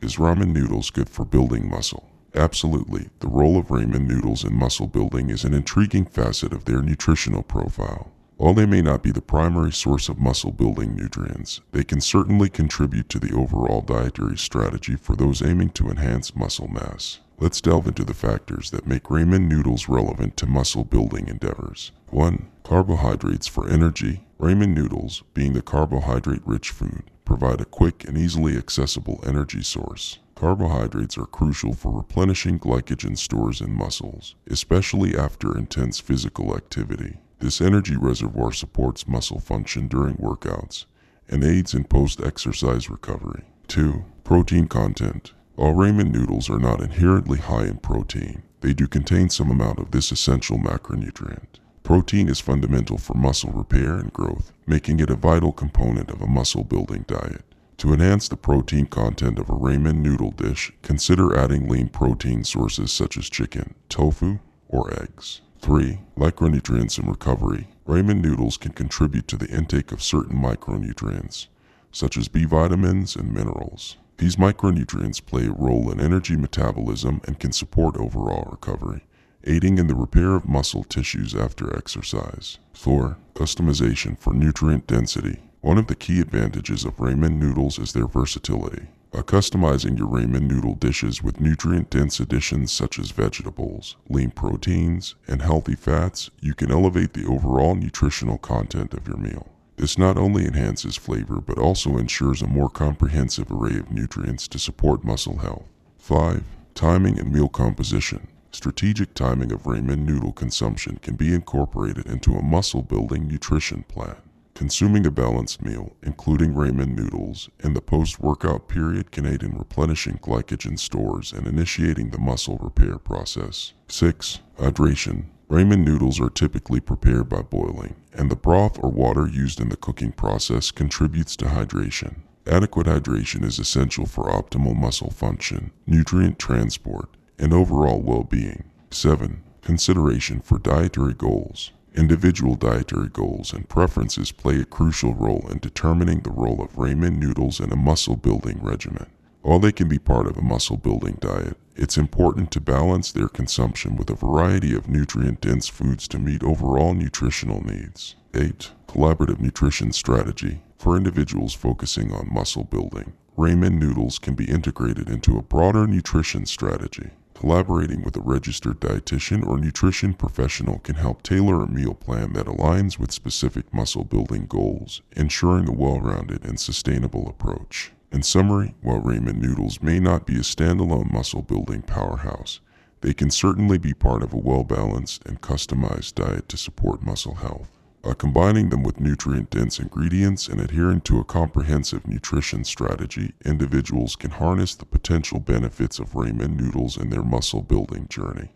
Is ramen noodles good for building muscle? Absolutely. The role of ramen noodles in muscle building is an intriguing facet of their nutritional profile. While they may not be the primary source of muscle building nutrients, they can certainly contribute to the overall dietary strategy for those aiming to enhance muscle mass. Let's delve into the factors that make ramen noodles relevant to muscle building endeavors. 1. Carbohydrates for energy. Ramen noodles, being the carbohydrate-rich food, provide a quick and easily accessible energy source. Carbohydrates are crucial for replenishing glycogen stores in muscles, especially after intense physical activity. This energy reservoir supports muscle function during workouts and aids in post-exercise recovery. 2. Protein content. While ramen noodles are not inherently high in protein, they do contain some amount of this essential macronutrient. Protein is fundamental for muscle repair and growth, making it a vital component of a muscle-building diet. To enhance the protein content of a ramen noodle dish, consider adding lean protein sources such as chicken, tofu, or eggs. 3. Micronutrients and recovery. Ramen noodles can contribute to the intake of certain micronutrients, such as B vitamins and minerals. These micronutrients play a role in energy metabolism and can support overall recovery, aiding in the repair of muscle tissues after exercise. 4. Customization for nutrient density. One of the key advantages of ramen noodles is their versatility. By customizing your ramen noodle dishes with nutrient-dense additions such as vegetables, lean proteins, and healthy fats, you can elevate the overall nutritional content of your meal. This not only enhances flavor but also ensures a more comprehensive array of nutrients to support muscle health. 5. Timing and meal composition. Strategic timing of ramen noodle consumption can be incorporated into a muscle-building nutrition plan. Consuming a balanced meal, including ramen noodles, in the post-workout period can aid in replenishing glycogen stores and initiating the muscle repair process. 6. Hydration. Ramen noodles are typically prepared by boiling, and the broth or water used in the cooking process contributes to hydration. Adequate hydration is essential for optimal muscle function, nutrient transport, and overall well-being. 7. Consideration for dietary goals. Individual dietary goals and preferences play a crucial role in determining the role of ramen noodles in a muscle-building regimen. While they can be part of a muscle-building diet, it's important to balance their consumption with a variety of nutrient-dense foods to meet overall nutritional needs. 8. Collaborative nutrition strategy. For individuals focusing on muscle building, ramen noodles can be integrated into a broader nutrition strategy. Collaborating with a registered dietitian or nutrition professional can help tailor a meal plan that aligns with specific muscle-building goals, ensuring a well-rounded and sustainable approach. In summary, while ramen noodles may not be a standalone muscle-building powerhouse, they can certainly be part of a well-balanced and customized diet to support muscle health. By combining them with nutrient-dense ingredients and adhering to a comprehensive nutrition strategy, individuals can harness the potential benefits of ramen noodles in their muscle-building journey.